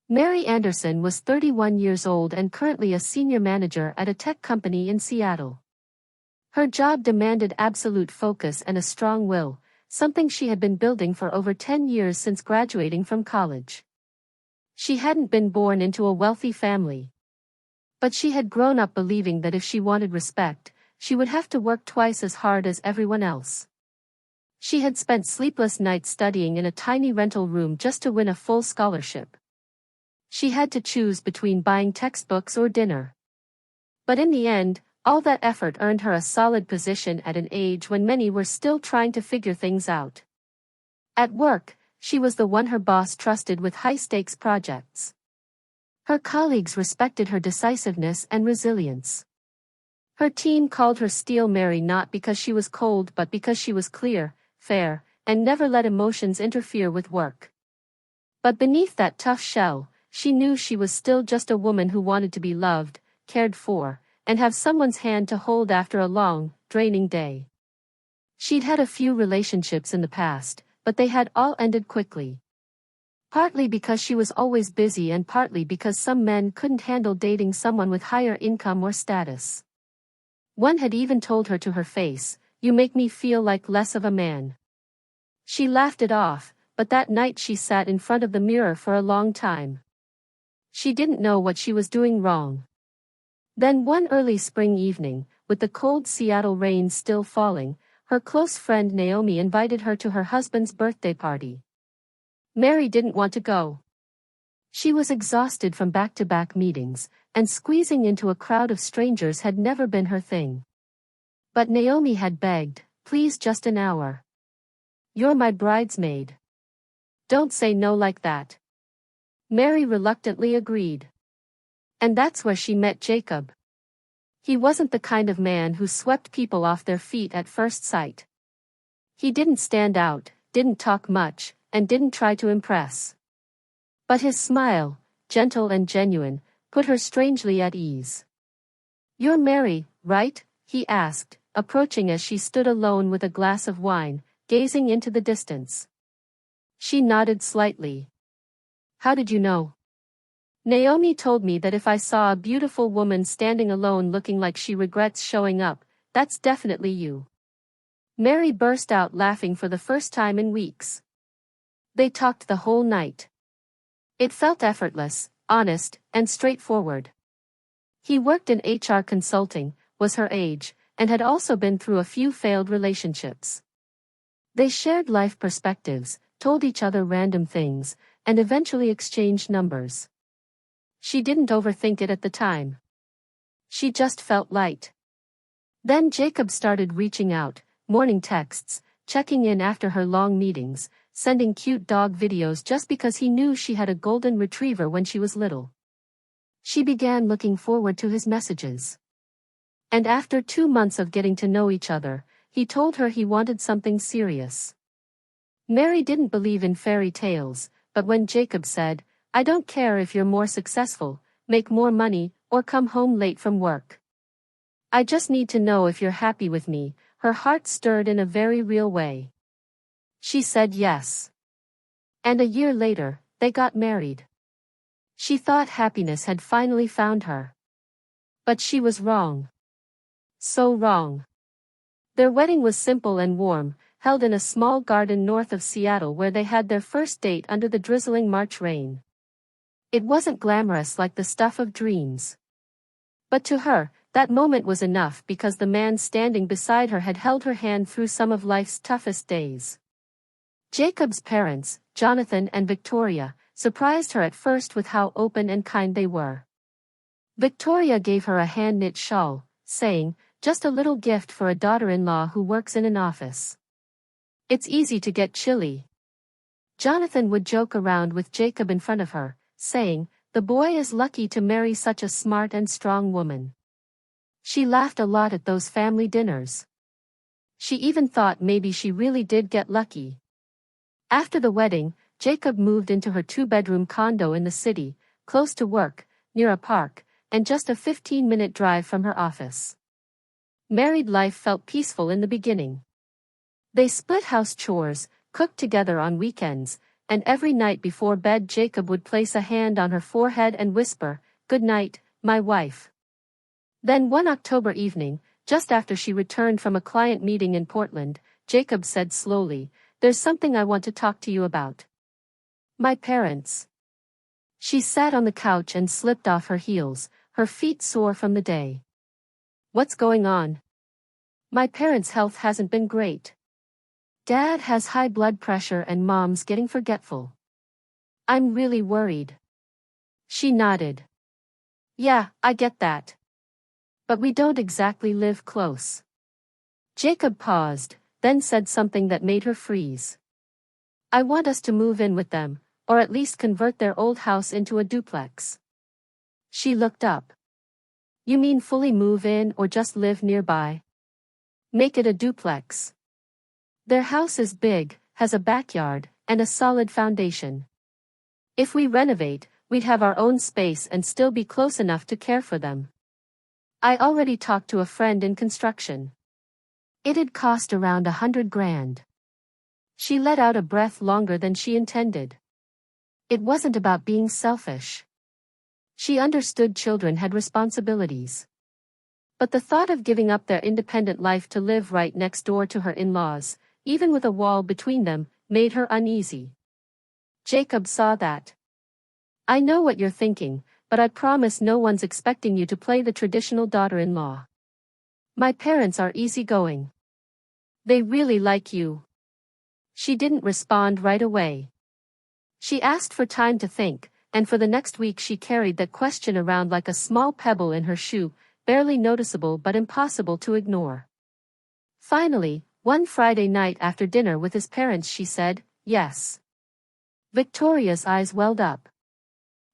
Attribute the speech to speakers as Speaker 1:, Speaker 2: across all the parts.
Speaker 1: Mary Anderson was 31 years old and currently a senior manager at a tech company in Seattle. Her job demanded absolute focus and a strong will, something she had been building for over 10 years since graduating from college. She hadn't been born into a wealthy family. But she had grown up believing that if she wanted respect, she would have to work twice as hard as everyone else. She had spent sleepless nights studying in a tiny rental room just to win a full scholarship. She had to choose between buying textbooks or dinner. But in the end, all that effort earned her a solid position at an age when many were still trying to figure things out. At work, she was the one her boss trusted with high-stakes projects. Her colleagues respected her decisiveness and resilience. Her team called her Steel Mary not because she was cold but because she was clear, fair, and never let emotions interfere with work. But beneath that tough shell, she knew she was still just a woman who wanted to be loved, cared for, and have someone's hand to hold after a long, draining day. She'd had a few relationships in the past, but they had all ended quickly. Partly because she was always busy and partly because some men couldn't handle dating someone with higher income or status. One had even told her to her face, "You make me feel like less of a man." She laughed it off, but that night she sat in front of the mirror for a long time. She didn't know what she was doing wrong. Then one early spring evening, with the cold Seattle rain still falling, her close friend Naomi invited her to her husband's birthday party. Mary didn't want to go. She was exhausted from back-to-back meetings, and squeezing into a crowd of strangers had never been her thing. But Naomi had begged, "Please, just an hour. You're my bridesmaid. Don't say no like that." Mary reluctantly agreed. And that's where she met Jacob. He wasn't the kind of man who swept people off their feet at first sight. He didn't stand out, didn't talk much, and didn't try to impress. But his smile, gentle and genuine, put her strangely at ease. "You're Mary, right?" he asked, approaching as she stood alone with a glass of wine, gazing into the distance. She nodded slightly. "How did you know?" "Naomi told me that if I saw a beautiful woman standing alone looking like she regrets showing up, that's definitely you." Mary burst out laughing for the first time in weeks. They talked the whole night. It felt effortless, honest, and straightforward. He worked in HR consulting, was her age, and had also been through a few failed relationships. They shared life perspectives, told each other random things, and eventually exchanged numbers. She didn't overthink it at the time. She just felt light. Then Jacob started reaching out, morning texts, checking in after her long meetings, sending cute dog videos just because he knew she had a golden retriever when she was little. She began looking forward to his messages. And after 2 months of getting to know each other, he told her he wanted something serious. Mary didn't believe in fairy tales, but when Jacob said, "I don't care if you're more successful, make more money, or come home late from work. I just need to know if you're happy with me," her heart stirred in a very real way. She said yes. And a year later, they got married. She thought happiness had finally found her. But she was wrong. So wrong. Their wedding was simple and warm, held in a small garden north of Seattle where they had their first date under the drizzling March rain. It wasn't glamorous like the stuff of dreams. But to her, that moment was enough because the man standing beside her had held her hand through some of life's toughest days. Jacob's parents, Jonathan and Victoria, surprised her at first with how open and kind they were. Victoria gave her a hand-knit shawl, saying, "Just a little gift for a daughter-in-law who works in an office. It's easy to get chilly." Jonathan would joke around with Jacob in front of her, saying, "The boy is lucky to marry such a smart and strong woman." She laughed a lot at those family dinners. She even thought maybe she really did get lucky. After the wedding, Jacob moved into her 2-bedroom condo in the city, close to work, near a park, and just a 15-minute drive from her office. Married life felt peaceful in the beginning. They split house chores, cooked together on weekends, and every night before bed Jacob would place a hand on her forehead and whisper, "Good night, my wife." Then one October evening, just after she returned from a client meeting in Portland, Jacob said slowly, "There's something I want to talk to you about." "My parents." She sat on the couch and slipped off her heels, her feet sore from the day. "What's going on?" "My parents' health hasn't been great. Dad has high blood pressure and Mom's getting forgetful. I'm really worried." She nodded. "Yeah, I get that. But we don't exactly live close." Jacob paused, then said something that made her freeze. "I want us to move in with them, or at least convert their old house into a duplex." She looked up. "You mean fully move in or just live nearby?" "Make it a duplex. Their house is big, has a backyard, and a solid foundation. If we renovate, we'd have our own space and still be close enough to care for them. I already talked to a friend in construction. It'd cost around $100,000. She let out a breath longer than she intended. It wasn't about being selfish. She understood children had responsibilities. But the thought of giving up their independent life to live right next door to her in-laws, even with a wall between them, made her uneasy. Jacob saw that. "I know what you're thinking, but I promise no one's expecting you to play the traditional daughter-in-law. My parents are easygoing. They really like you." She didn't respond right away. She asked for time to think, and for the next week she carried that question around like a small pebble in her shoe, barely noticeable but impossible to ignore. Finally, one Friday night after dinner with his parents she said, "Yes." Victoria's eyes welled up.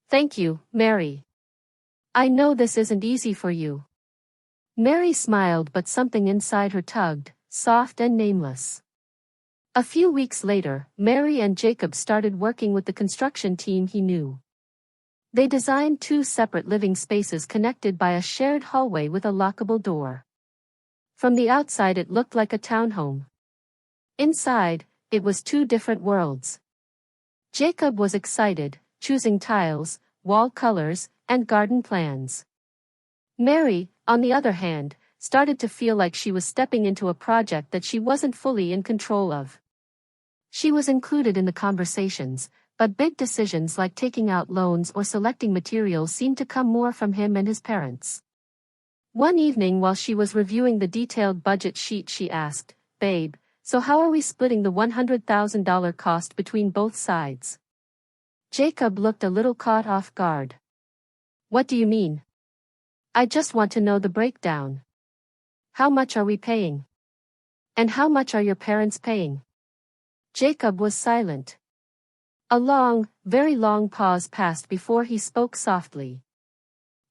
Speaker 1: "Thank you, Mary. I know this isn't easy for you." Mary smiled, but something inside her tugged, soft and nameless. A few weeks later, Mary and Jacob started working with the construction team he knew. They designed 2 separate living spaces connected by a shared hallway with a lockable door. From the outside it looked like a townhome. Inside, it was 2 different worlds. Jacob was excited, choosing tiles, wall colors, and garden plans. Mary, on the other hand, started to feel like she was stepping into a project that she wasn't fully in control of. She was included in the conversations, but big decisions like taking out loans or selecting materials seemed to come more from him and his parents. One evening while she was reviewing the detailed budget sheet she asked, "Babe, so how are we splitting the $100,000 cost between both sides?" Jacob looked a little caught off guard. "What do you mean?" "I just want to know the breakdown. How much are we paying? And how much are your parents paying?" Jacob was silent. A long, very long pause passed before he spoke softly.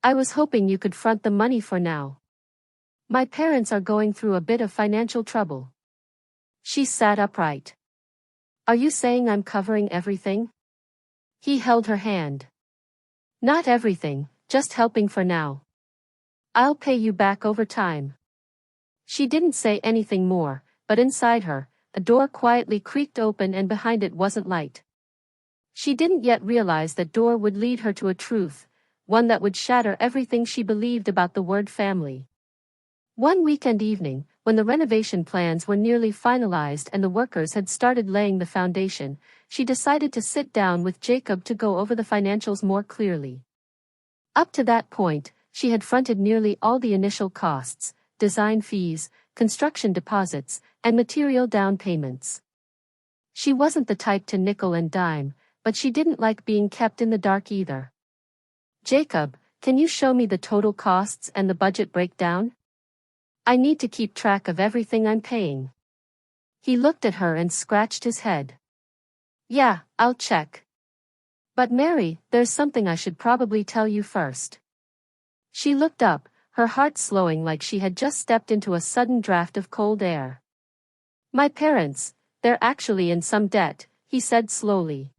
Speaker 1: "I was hoping you could front the money for now. My parents are going through a bit of financial trouble." She sat upright. "Are you saying I'm covering everything?" He held her hand. "Not everything, just helping for now. I'll pay you back over time." She didn't say anything more, but inside her, a door quietly creaked open and behind it wasn't light. She didn't yet realize that door would lead her to a truth, one that would shatter everything she believed about the word family. One weekend evening, when the renovation plans were nearly finalized and the workers had started laying the foundation, she decided to sit down with Jacob to go over the financials more clearly. Up to that point, she had fronted nearly all the initial costs, design fees, construction deposits, and material down payments. She wasn't the type to nickel and dime, but she didn't like being kept in the dark either. "Jacob, can you show me the total costs and the budget breakdown? I need to keep track of everything I'm paying." He looked at her and scratched his head. "Yeah, I'll check. But Mary, there's something I should probably tell you first." She looked up, her heart slowing like she had just stepped into a sudden draft of cold air. "My parents, they're actually in some debt," he said slowly.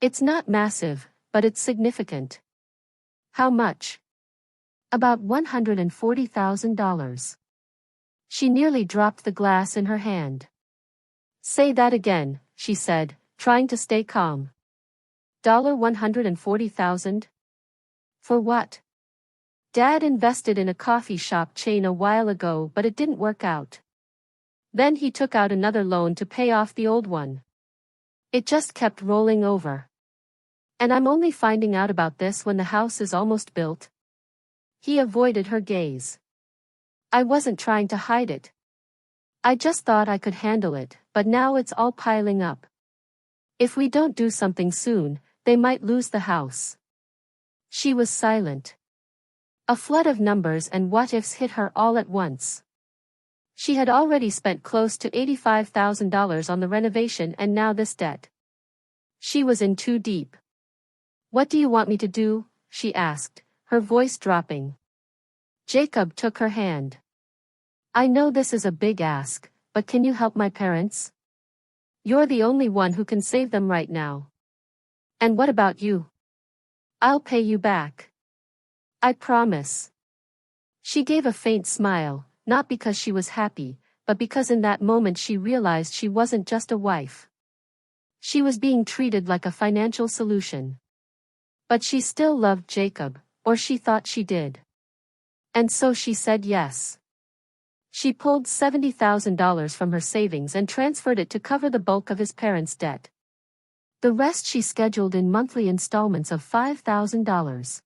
Speaker 1: "It's not massive, but it's significant." "How much?" "About $140,000. She nearly dropped the glass in her hand. "Say that again," she said, trying to stay calm. $140,000? For what? Dad invested in a coffee shop chain a while ago, but it didn't work out. Then he took out another loan to pay off the old one. It just kept rolling over. And I'm only finding out about this when the house is almost built. He avoided her gaze. I wasn't trying to hide it. I just thought I could handle it, but now it's all piling up. If we don't do something soon, they might lose the house. She was silent. A flood of numbers and what-ifs hit her all at once. She had already spent close to $85,000 on the renovation and now this debt. She was in too deep. What do you want me to do? She asked, her voice dropping. Jacob took her hand. I know this is a big ask, but can you help my parents? You're the only one who can save them right now. And what about you? I'll pay you back. I promise. She gave a faint smile, not because she was happy, but because in that moment she realized she wasn't just a wife. She was being treated like a financial solution. But she still loved Jacob, or she thought she did. And so she said yes. She pulled $70,000 from her savings and transferred it to cover the bulk of his parents' debt. The rest she scheduled in monthly installments of $5,000.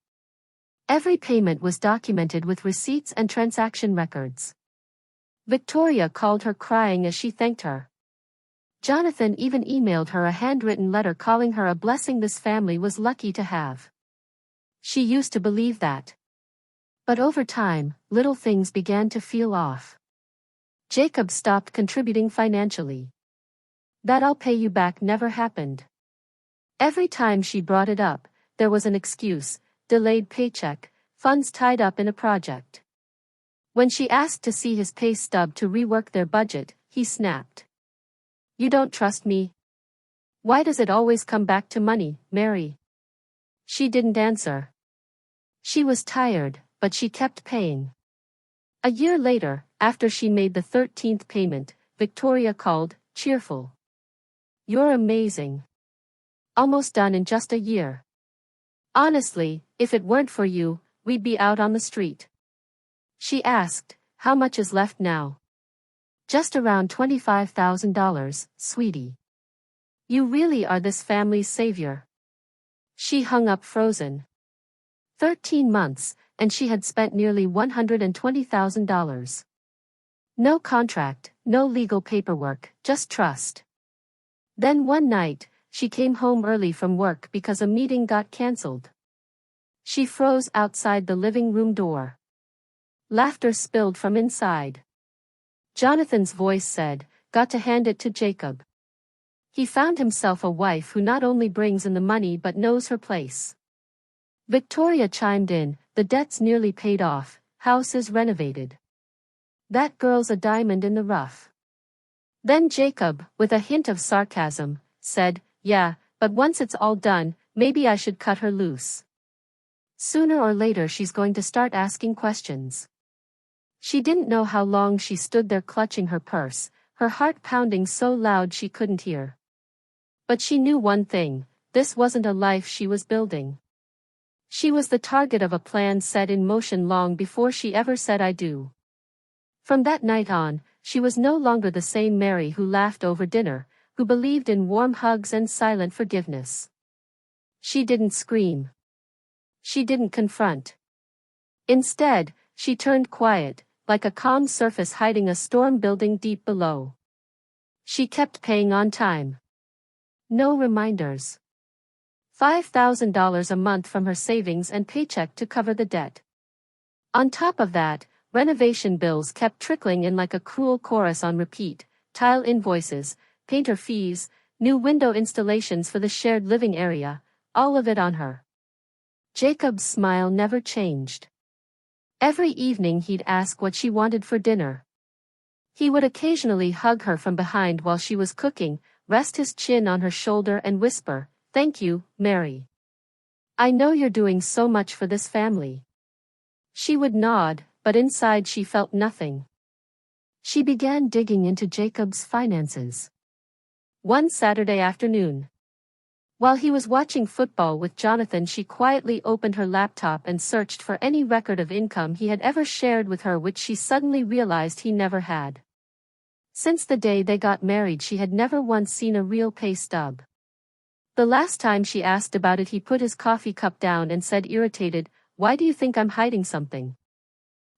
Speaker 1: Every payment was documented with receipts and transaction records. Victoria called her crying as she thanked her. Jonathan even emailed her a handwritten letter calling her a blessing this family was lucky to have. She used to believe that. But over time, little things began to feel off. Jacob stopped contributing financially. That I'll pay you back never happened. Every time she brought it up, there was an excuse, delayed paycheck, funds tied up in a project. When she asked to see his pay stub to rework their budget, he snapped. You don't trust me? Why does it always come back to money, Mary? She didn't answer. She was tired, but she kept paying. A year later, after she made the 13th payment, Victoria called, cheerful. You're amazing. Almost done in just a year. Honestly, if it weren't for you, we'd be out on the street. She asked, how much is left now? Just around $25,000, sweetie. You really are this family's savior. She hung up frozen. 13 months, and she had spent nearly $120,000. No contract, no legal paperwork, just trust. Then one night, she came home early from work because a meeting got cancelled. She froze outside the living room door. Laughter spilled from inside. Jonathan's voice said, got to hand it to Jacob. He found himself a wife who not only brings in the money but knows her place. Victoria chimed in, the debt's nearly paid off, house is renovated. That girl's a diamond in the rough. Then Jacob, with a hint of sarcasm, said, yeah, but once it's all done, maybe I should cut her loose. Sooner or later she's going to start asking questions. She didn't know how long she stood there clutching her purse, her heart pounding so loud she couldn't hear. But she knew one thing, this wasn't a life she was building. She was the target of a plan set in motion long before she ever said I do. From that night on, she was no longer the same Mary who laughed over dinner, who believed in warm hugs and silent forgiveness. She didn't scream. She didn't confront. Instead, she turned quiet, like a calm surface hiding a storm building deep below. She kept paying on time. No reminders. $5,000 a month from her savings and paycheck to cover the debt. On top of that, renovation bills kept trickling in like a cruel chorus on repeat, tile invoices, painter fees, new window installations for the shared living area, all of it on her. Jacob's smile never changed. Every evening he'd ask what she wanted for dinner. He would occasionally hug her from behind while she was cooking, rest his chin on her shoulder and whisper, "Thank you, Mary. I know you're doing so much for this family." She would nod, but inside she felt nothing. She began digging into Jacob's finances. One Saturday afternoon, while he was watching football with Jonathan, she quietly opened her laptop and searched for any record of income he had ever shared with her, which she suddenly realized he never had. Since the day they got married, she had never once seen a real pay stub. The last time she asked about it, he put his coffee cup down and said, irritated, "Why do you think I'm hiding something?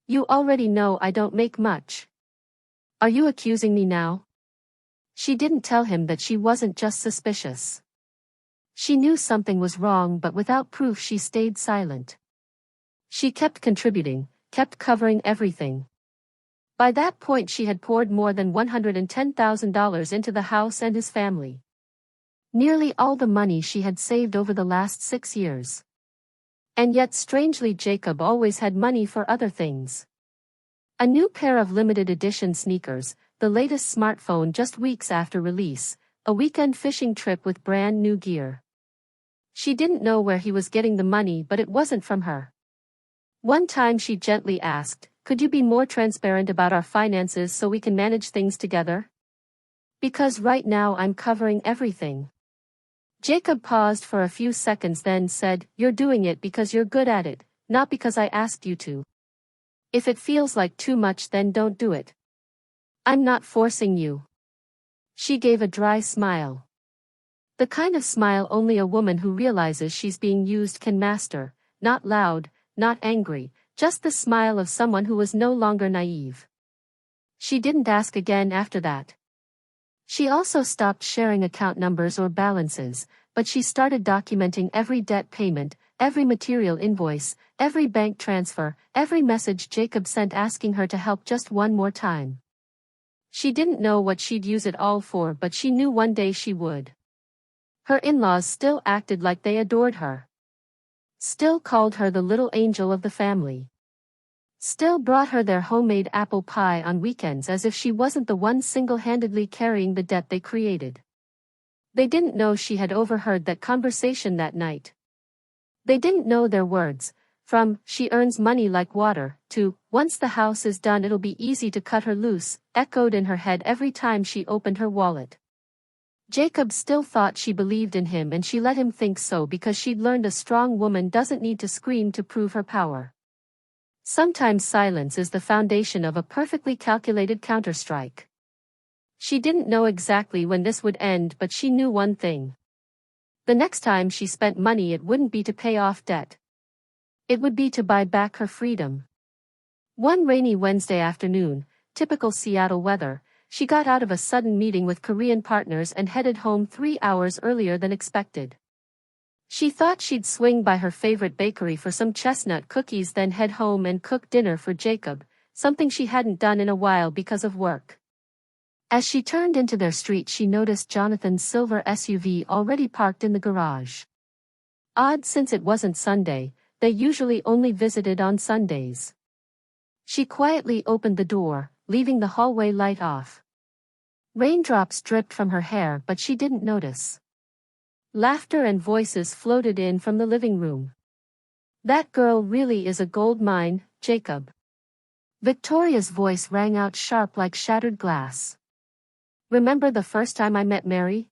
Speaker 1: You already know I don't make much. Are you accusing me now?" She didn't tell him that she wasn't just suspicious. She knew something was wrong, but without proof she stayed silent. She kept contributing, kept covering everything. By that point she had poured more than $110,000 into the house and his family. Nearly all the money she had saved over the last 6 years. And yet strangely Jacob always had money for other things. A new pair of limited edition sneakers, the latest smartphone just weeks after release, a weekend fishing trip with brand new gear. She didn't know where he was getting the money, but it wasn't from her. One time she gently asked, "Could you be more transparent about our finances so we can manage things together? Because right now I'm covering everything." Jacob paused for a few seconds, then said, "You're doing it because you're good at it, not because I asked you to. If it feels like too much, then don't do it. I'm not forcing you." She gave a dry smile. The kind of smile only a woman who realizes she's being used can master, not loud, not angry, just the smile of someone who was no longer naive. She didn't ask again after that. She also stopped sharing account numbers or balances, but she started documenting every debt payment, every material invoice, every bank transfer, every message Jacob sent asking her to help just one more time. She didn't know what she'd use it all for, but she knew one day she would. Her in-laws still acted like they adored her. Still called her the little angel of the family. Still brought her their homemade apple pie on weekends as if she wasn't the one single-handedly carrying the debt they created. They didn't know she had overheard that conversation that night. They didn't know their words, from "she earns money like water" to "once the house is done it'll be easy to cut her loose," echoed in her head every time she opened her wallet. Jacob still thought she believed in him, and she let him think so because she'd learned a strong woman doesn't need to scream to prove her power. Sometimes silence is the foundation of a perfectly calculated counterstrike. She didn't know exactly when this would end, but she knew one thing. The next time she spent money, it wouldn't be to pay off debt. It would be to buy back her freedom. One rainy Wednesday afternoon, typical Seattle weather, she got out of a sudden meeting with Korean partners and headed home 3 hours earlier than expected. She thought she'd swing by her favorite bakery for some chestnut cookies, then head home and cook dinner for Jacob, something she hadn't done in a while because of work. As she turned into their street, she noticed Jonathan's silver SUV already parked in the garage. Odd, since it wasn't Sunday, they usually only visited on Sundays. She quietly opened the door, leaving the hallway light off. Raindrops dripped from her hair, but she didn't notice. Laughter and voices floated in from the living room. "That girl really is a gold mine, Jacob." Victoria's voice rang out sharp like shattered glass. "Remember the first time I met Mary?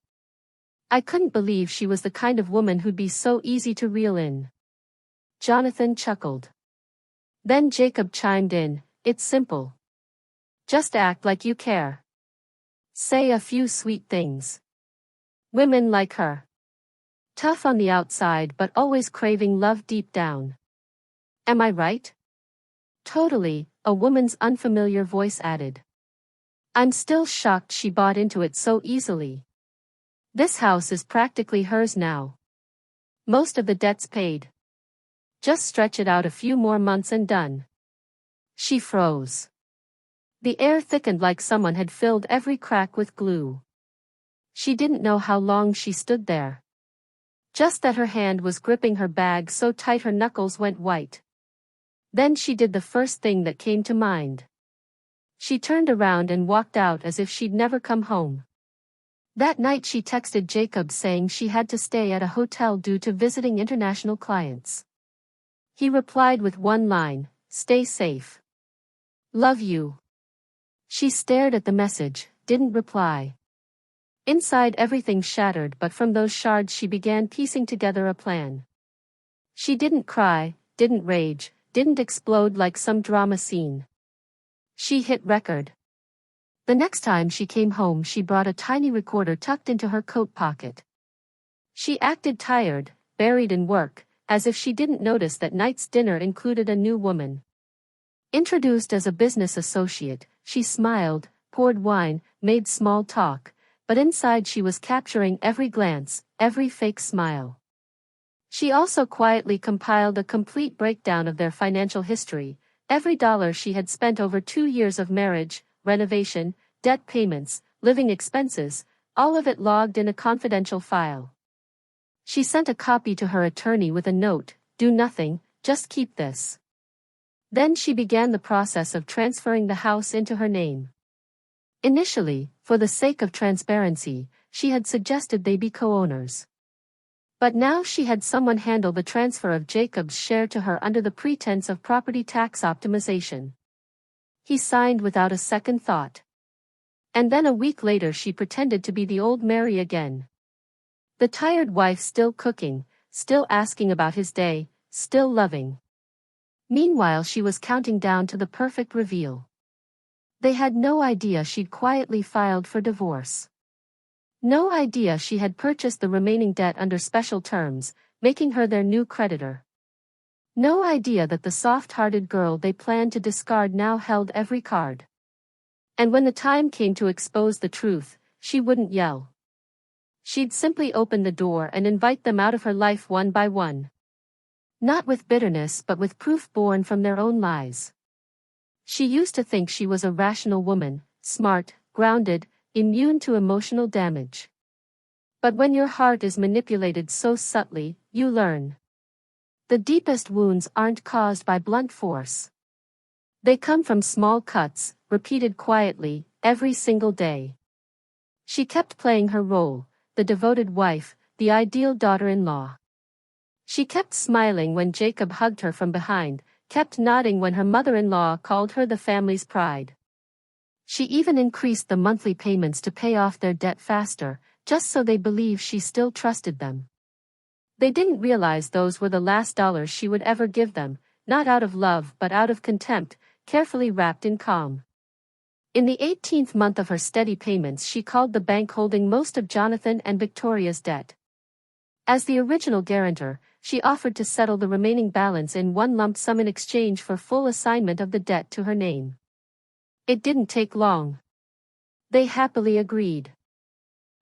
Speaker 1: I couldn't believe she was the kind of woman who'd be so easy to reel in." Jonathan chuckled. Then Jacob chimed in, "It's simple. Just act like you care. Say a few sweet things. Women like her. Tough on the outside but always craving love deep down. Am I right?" "Totally," a woman's unfamiliar voice added. "I'm still shocked she bought into it so easily. This house is practically hers now. Most of the debt's paid. Just stretch it out a few more months and done." She froze. The air thickened like someone had filled every crack with glue. She didn't know how long she stood there. Just that her hand was gripping her bag so tight her knuckles went white. Then she did the first thing that came to mind. She turned around and walked out as if she'd never come home. That night she texted Jacob saying she had to stay at a hotel due to visiting international clients. He replied with one line, "Stay safe. Love you." She stared at the message, didn't reply. Inside everything shattered, but from those shards she began piecing together a plan. She didn't cry, didn't rage, didn't explode like some drama scene. She hit record. The next time she came home, she brought a tiny recorder tucked into her coat pocket. She acted tired, buried in work, as if she didn't notice that night's dinner included a new woman. Introduced as a business associate, she smiled, poured wine, made small talk, but inside she was capturing every glance, every fake smile. She also quietly compiled a complete breakdown of their financial history, every dollar she had spent over 2 years of marriage, renovation, debt payments, living expenses, all of it logged in a confidential file. She sent a copy to her attorney with a note, "Do nothing, just keep this." Then she began the process of transferring the house into her name. Initially, for the sake of transparency, she had suggested they be co-owners. But now she had someone handle the transfer of Jacob's share to her under the pretense of property tax optimization. He signed without a second thought. And then a week later she pretended to be the old Mary again. The tired wife still cooking, still asking about his day, still loving. Meanwhile she was counting down to the perfect reveal. They had no idea she'd quietly filed for divorce. No idea she had purchased the remaining debt under special terms, making her their new creditor. No idea that the soft-hearted girl they planned to discard now held every card. And when the time came to expose the truth, she wouldn't yell. She'd simply open the door and invite them out of her life one by one. Not with bitterness but with proof born from their own lies. She used to think she was a rational woman, smart, grounded, immune to emotional damage. But when your heart is manipulated so subtly, you learn. The deepest wounds aren't caused by blunt force. They come from small cuts, repeated quietly, every single day. She kept playing her role, the devoted wife, the ideal daughter-in-law. She kept smiling when Jacob hugged her from behind, kept nodding when her mother-in-law called her the family's pride. She even increased the monthly payments to pay off their debt faster, just so they believed she still trusted them. They didn't realize those were the last dollars she would ever give them, not out of love but out of contempt, carefully wrapped in calm. In the 18th month of her steady payments she called the bank holding most of Jonathan and Victoria's debt. As the original guarantor, she offered to settle the remaining balance in one lump sum in exchange for full assignment of the debt to her name. It didn't take long. They happily agreed.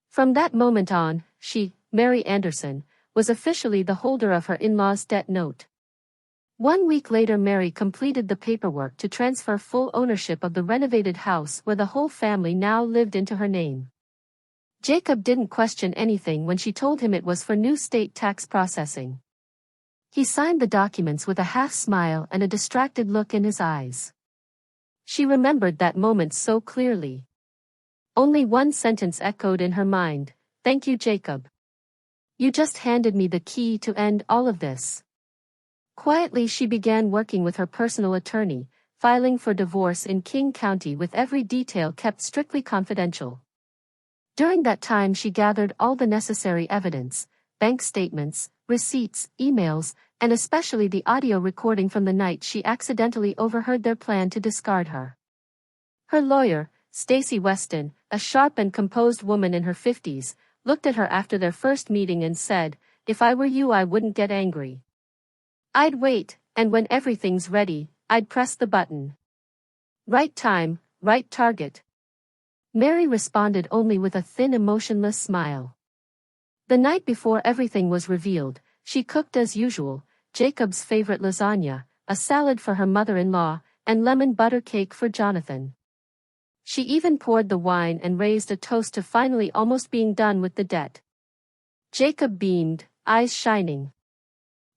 Speaker 1: From that moment on, she, Mary Anderson, was officially the holder of her in-laws' debt note. 1 week later Mary completed the paperwork to transfer full ownership of the renovated house where the whole family now lived into her name. Jacob didn't question anything when she told him it was for new state tax processing. He signed the documents with a half-smile and a distracted look in his eyes. She remembered that moment so clearly. Only one sentence echoed in her mind, "Thank you, Jacob. You just handed me the key to end all of this." Quietly she began working with her personal attorney, filing for divorce in King County with every detail kept strictly confidential. During that time she gathered all the necessary evidence, bank statements, receipts, emails, and especially the audio recording from the night she accidentally overheard their plan to discard her. Her lawyer, Stacy Weston, a sharp and composed woman in her 50s, looked at her after their first meeting and said, "If I were you I wouldn't get angry. I'd wait, and when everything's ready, I'd press the button. Right time, right target." Mary responded only with a thin emotionless smile. The night before everything was revealed, she cooked as usual, Jacob's favorite lasagna, a salad for her mother-in-law, and lemon butter cake for Jonathan. She even poured the wine and raised a toast to finally almost being done with the debt. Jacob beamed, eyes shining.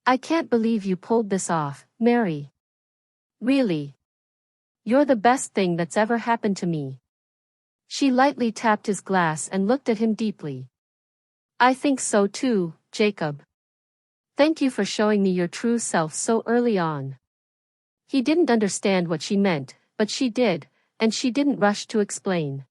Speaker 1: "I can't believe you pulled this off, Mary. Really. You're the best thing that's ever happened to me." She lightly tapped his glass and looked at him deeply. "I think so too, Jacob. Thank you for showing me your true self so early on." He didn't understand what she meant, but she did, and she didn't rush to explain.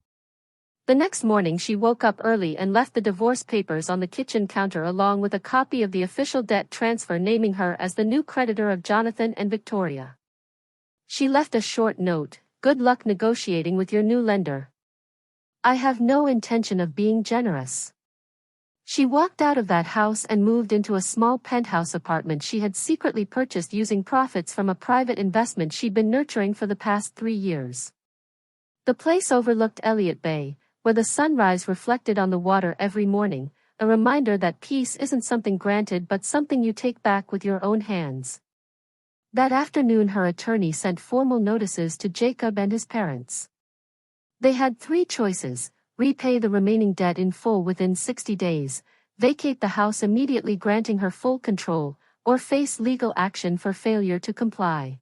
Speaker 1: The next morning she woke up early and left the divorce papers on the kitchen counter along with a copy of the official debt transfer naming her as the new creditor of Jonathan and Victoria. She left a short note: "Good luck negotiating with your new lender. I have no intention of being generous." She walked out of that house and moved into a small penthouse apartment she had secretly purchased using profits from a private investment she'd been nurturing for the past 3 years. The place overlooked Elliott Bay, where the sunrise reflected on the water every morning, a reminder that peace isn't something granted but something you take back with your own hands. That afternoon her attorney sent formal notices to Jacob and his parents. They had 3 choices: repay the remaining debt in full within 60 days, vacate the house immediately granting her full control, or face legal action for failure to comply.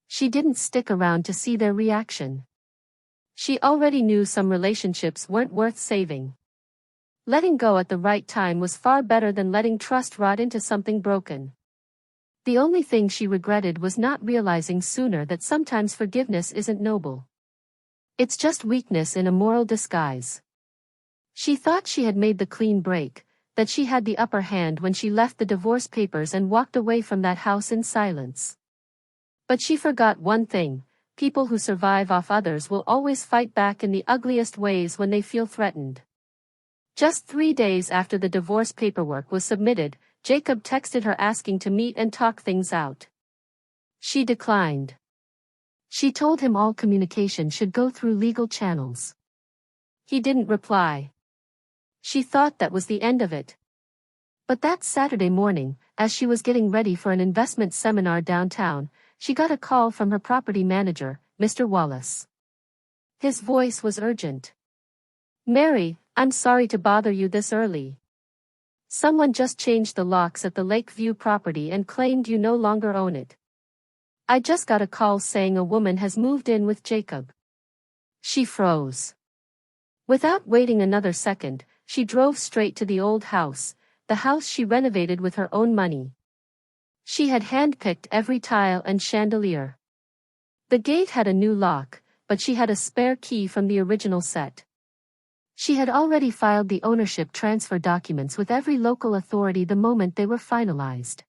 Speaker 1: She didn't stick around to see their reaction. She already knew some relationships weren't worth saving. Letting go at the right time was far better than letting trust rot into something broken. The only thing she regretted was not realizing sooner that sometimes forgiveness isn't noble. It's just weakness in a moral disguise. She thought she had made the clean break, that she had the upper hand when she left the divorce papers and walked away from that house in silence. But she forgot one thing: people who survive off others will always fight back in the ugliest ways when they feel threatened. Just 3 days after the divorce paperwork was submitted, Jacob texted her asking to meet and talk things out. She declined. She told him all communication should go through legal channels. He didn't reply. She thought that was the end of it. But that Saturday morning, as she was getting ready for an investment seminar downtown, she got a call from her property manager, Mr. Wallace. His voice was urgent. "Mary, I'm sorry to bother you this early. Someone just changed the locks at the Lakeview property and claimed you no longer own it. I just got a call saying a woman has moved in with Jacob." She froze. Without waiting another second, she drove straight to the old house, the house she renovated with her own money. She had handpicked every tile and chandelier. The gate had a new lock, but she had a spare key from the original set. She had already filed the ownership transfer documents with every local authority the moment they were finalized.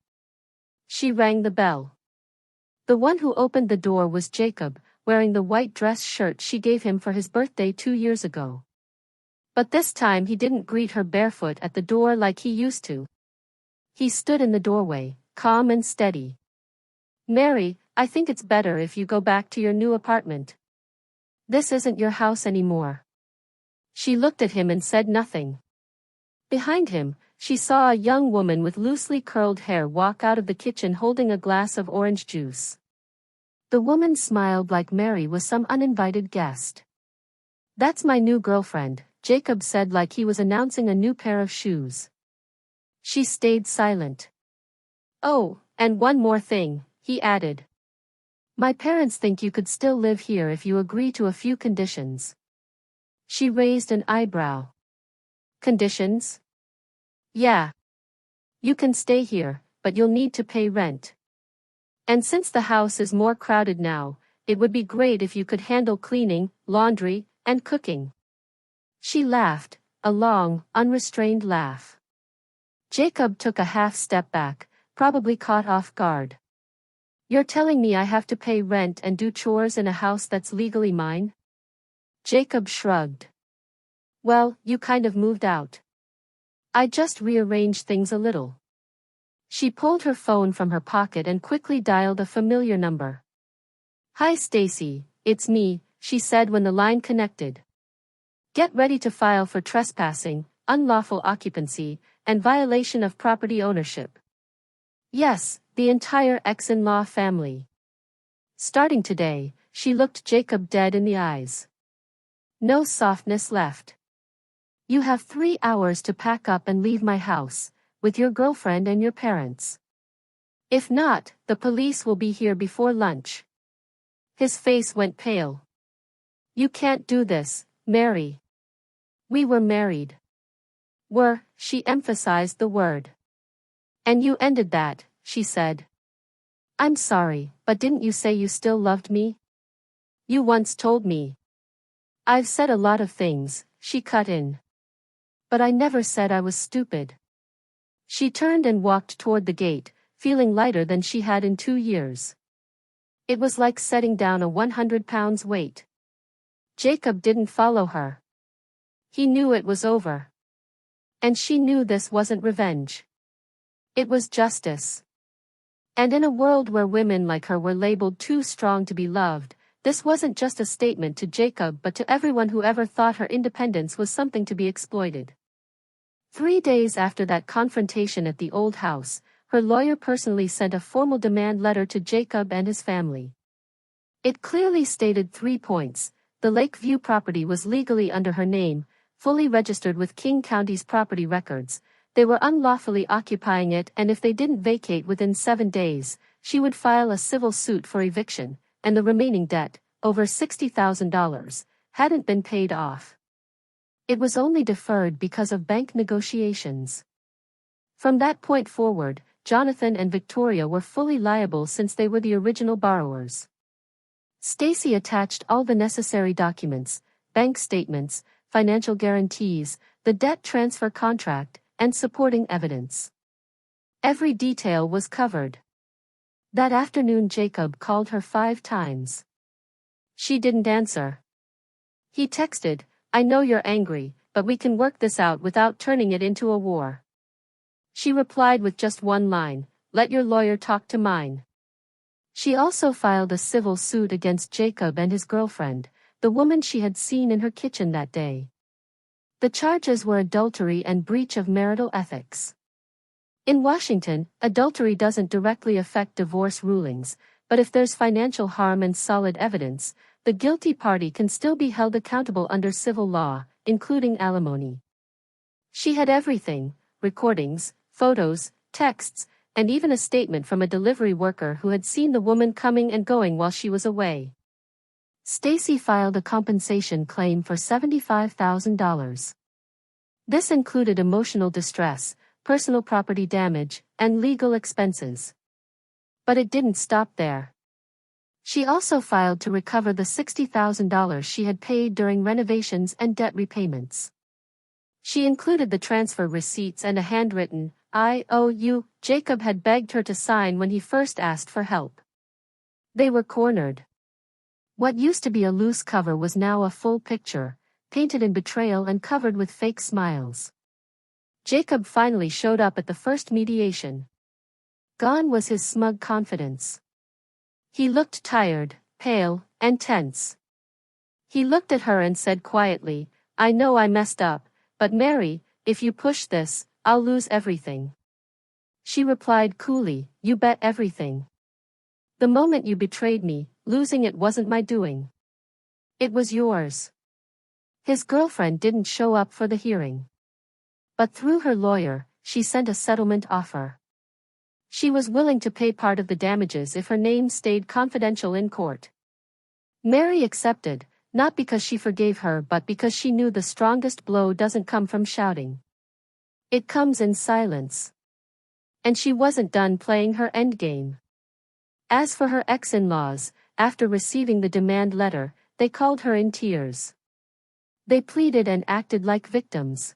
Speaker 1: She rang the bell. The one who opened the door was Jacob, wearing the white dress shirt she gave him for his birthday 2 years ago. But this time he didn't greet her barefoot at the door like he used to. He stood in the doorway, calm and steady. "Mary, I think it's better if you go back to your new apartment. This isn't your house anymore." She looked at him and said nothing. Behind him, she saw a young woman with loosely curled hair walk out of the kitchen holding a glass of orange juice. The woman smiled like Mary was some uninvited guest. "That's my new girlfriend," Jacob said like he was announcing a new pair of shoes. She stayed silent. "Oh, and one more thing," he added. "My parents think you could still live here if you agree to a few conditions." She raised an eyebrow. "Conditions?" "Yeah. You can stay here, but you'll need to pay rent. And since the house is more crowded now, it would be great if you could handle cleaning, laundry, and cooking." She laughed, a long, unrestrained laugh. Jacob took a half step back, probably caught off guard. "You're telling me I have to pay rent and do chores in a house that's legally mine?" Jacob shrugged. "Well, you kind of moved out. I just rearranged things a little." She pulled her phone from her pocket and quickly dialed a familiar number. "Hi Stacy, it's me," she said when the line connected. "Get ready to file for trespassing, unlawful occupancy, and violation of property ownership. Yes, the entire ex-in-law family." Starting today, she looked Jacob dead in the eyes. No softness left. "You have 3 hours to pack up and leave my house, with your girlfriend and your parents. If not, the police will be here before lunch." His face went pale. "You can't do this, Mary. We were married." She emphasized the word. "And you ended that," she said. "I'm sorry, but didn't you say you still loved me? You once told me." I've said a lot of things, she cut in. But I never said I was stupid. She turned and walked toward the gate, feeling lighter than she had in 2 years. It was like setting down a 100 pounds weight. Jacob didn't follow her. He knew it was over. And she knew this wasn't revenge. It was justice. And in a world where women like her were labeled too strong to be loved, this wasn't just a statement to Jacob but to everyone who ever thought her independence was something to be exploited. 3 days after that confrontation at the old house, her lawyer personally sent a formal demand letter to Jacob and his family. It clearly stated 3 points. The Lakeview property was legally under her name, fully registered with King County's property records. They were unlawfully occupying it, and if they didn't vacate within 7 days, she would file a civil suit for eviction, and the remaining debt, over $60,000, hadn't been paid off. It was only deferred because of bank negotiations. From that point forward, Jonathan and Victoria were fully liable since they were the original borrowers. Stacy attached all the necessary documents, bank statements, financial guarantees, the debt transfer contract, and supporting evidence. Every detail was covered. That afternoon Jacob called her 5 times. She didn't answer. He texted, "I know you're angry, but we can work this out without turning it into a war." She replied with just one line, "Let your lawyer talk to mine." She also filed a civil suit against Jacob and his girlfriend, the woman she had seen in her kitchen that day. The charges were adultery and breach of marital ethics. In Washington, adultery doesn't directly affect divorce rulings, but if there's financial harm and solid evidence, the guilty party can still be held accountable under civil law, including alimony. She had everything: recordings, photos, texts, and even a statement from a delivery worker who had seen the woman coming and going while she was away. Stacy filed a compensation claim for $75,000. This included emotional distress, personal property damage, and legal expenses. But it didn't stop there. She also filed to recover the $60,000 she had paid during renovations and debt repayments. She included the transfer receipts and a handwritten IOU Jacob had begged her to sign when he first asked for help. They were cornered. What used to be a loose cover was now a full picture, painted in betrayal and covered with fake smiles. Jacob finally showed up at the first mediation. Gone was his smug confidence. He looked tired, pale, and tense. He looked at her and said quietly, "I know I messed up, but Mary, if you push this, I'll lose everything." She replied coolly, "You bet everything. The moment you betrayed me, losing it wasn't my doing. It was yours." His girlfriend didn't show up for the hearing. But through her lawyer, she sent a settlement offer. She was willing to pay part of the damages if her name stayed confidential in court. Mary accepted, not because she forgave her but because she knew the strongest blow doesn't come from shouting. It comes in silence. And she wasn't done playing her endgame. As for her ex-in-laws, after receiving the demand letter, they called her in tears. They pleaded and acted like victims.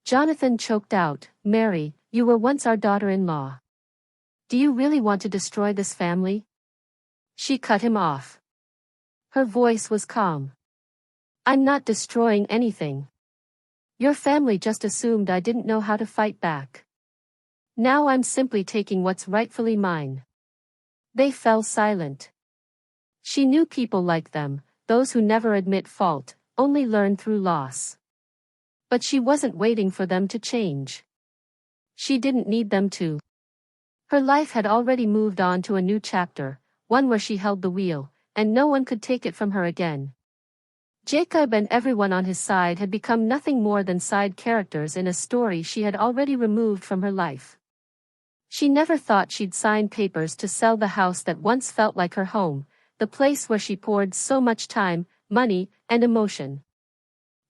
Speaker 1: Jonathan choked out, "Mary, you were once our daughter-in-law. Do you really want to destroy this family?" She cut him off. Her voice was calm. "I'm not destroying anything. Your family just assumed I didn't know how to fight back. Now I'm simply taking what's rightfully mine." They fell silent. She knew people like them, those who never admit fault, only learn through loss. But she wasn't waiting for them to change. She didn't need them to. Her life had already moved on to a new chapter, one where she held the wheel, and no one could take it from her again. Jacob and everyone on his side had become nothing more than side characters in a story she had already removed from her life. She never thought she'd sign papers to sell the house that once felt like her home, the place where she poured so much time, money, and emotion.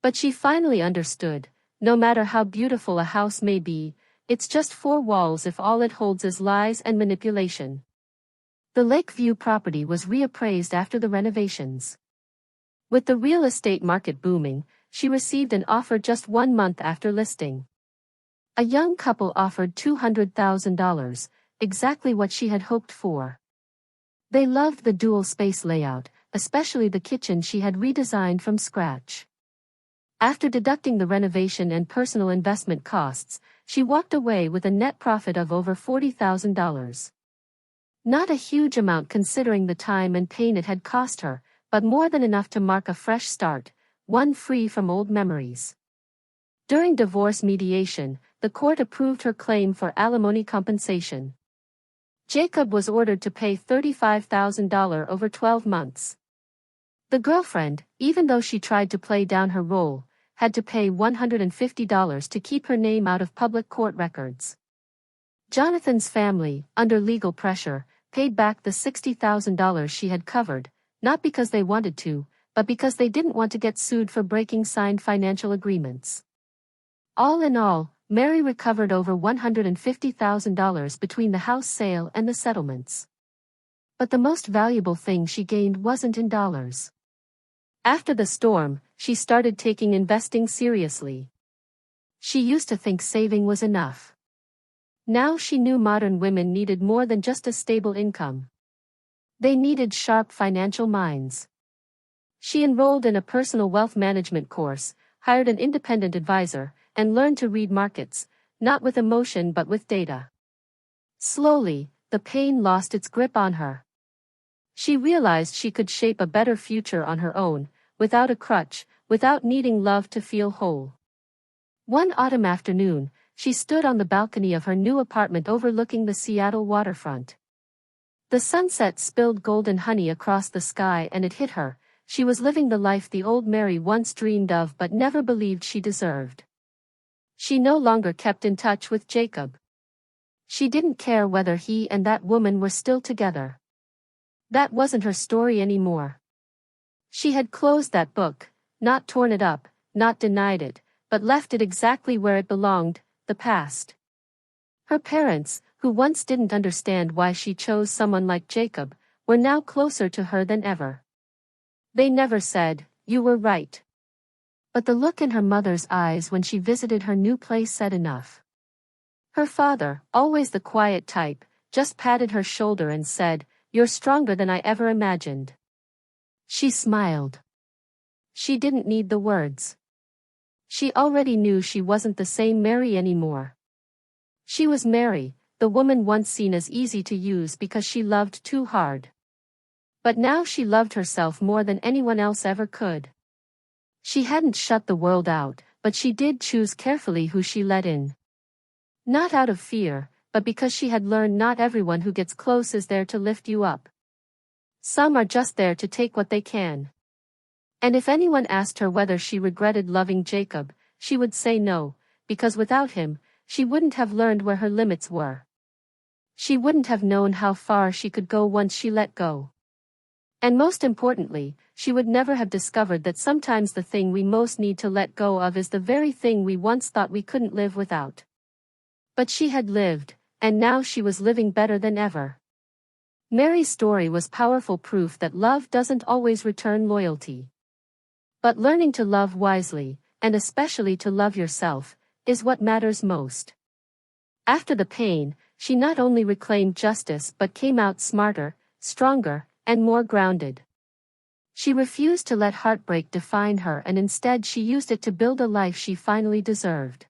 Speaker 1: But she finally understood, no matter how beautiful a house may be, it's just 4 walls if all it holds is lies and manipulation. The Lakeview property was reappraised after the renovations. With the real estate market booming, she received an offer just 1 month after listing. A young couple offered $200,000, exactly what she had hoped for. They loved the dual-space layout, especially the kitchen she had redesigned from scratch. After deducting the renovation and personal investment costs, she walked away with a net profit of over $40,000. Not a huge amount considering the time and pain it had cost her, but more than enough to mark a fresh start, one free from old memories. During divorce mediation, the court approved her claim for alimony compensation. Jacob was ordered to pay $35,000 over 12 months. The girlfriend, even though she tried to play down her role, had to pay $150 to keep her name out of public court records. Jonathan's family, under legal pressure, paid back the $60,000 she had covered, not because they wanted to, but because they didn't want to get sued for breaking signed financial agreements. All in all, Mary recovered over $150,000 between the house sale and the settlements. But the most valuable thing she gained wasn't in dollars. After the storm, she started taking investing seriously. She used to think saving was enough. Now she knew modern women needed more than just a stable income. They needed sharp financial minds. She enrolled in a personal wealth management course, hired an independent advisor, and learned to read markets, not with emotion but with data. Slowly, the pain lost its grip on her. She realized she could shape a better future on her own, without a crutch, without needing love to feel whole. One autumn afternoon, she stood on the balcony of her new apartment overlooking the Seattle waterfront. The sunset spilled golden honey across the sky and it hit her. She was living the life the old Mary once dreamed of but never believed she deserved. She no longer kept in touch with Jacob. She didn't care whether he and that woman were still together. That wasn't her story anymore. She had closed that book, not torn it up, not denied it, but left it exactly where it belonged, the past. Her parents, who once didn't understand why she chose someone like Jacob, were now closer to her than ever. They never said, "You were right." But the look in her mother's eyes when she visited her new place said enough. Her father, always the quiet type, just patted her shoulder and said, "You're stronger than I ever imagined." She smiled. She didn't need the words. She already knew she wasn't the same Mary anymore. She was Mary, the woman once seen as easy to use because she loved too hard. But now she loved herself more than anyone else ever could. She hadn't shut the world out, but she did choose carefully who she let in. Not out of fear, but because she had learned not everyone who gets close is there to lift you up. Some are just there to take what they can. And if anyone asked her whether she regretted loving Jacob, she would say no, because without him, she wouldn't have learned where her limits were. She wouldn't have known how far she could go once she let go. And most importantly, she would never have discovered that sometimes the thing we most need to let go of is the very thing we once thought we couldn't live without. But she had lived, and now she was living better than ever. Mary's story was powerful proof that love doesn't always return loyalty. But learning to love wisely, and especially to love yourself, is what matters most. After the pain, she not only reclaimed justice but came out smarter, stronger, and more grounded. She refused to let heartbreak define her and instead she used it to build a life she finally deserved.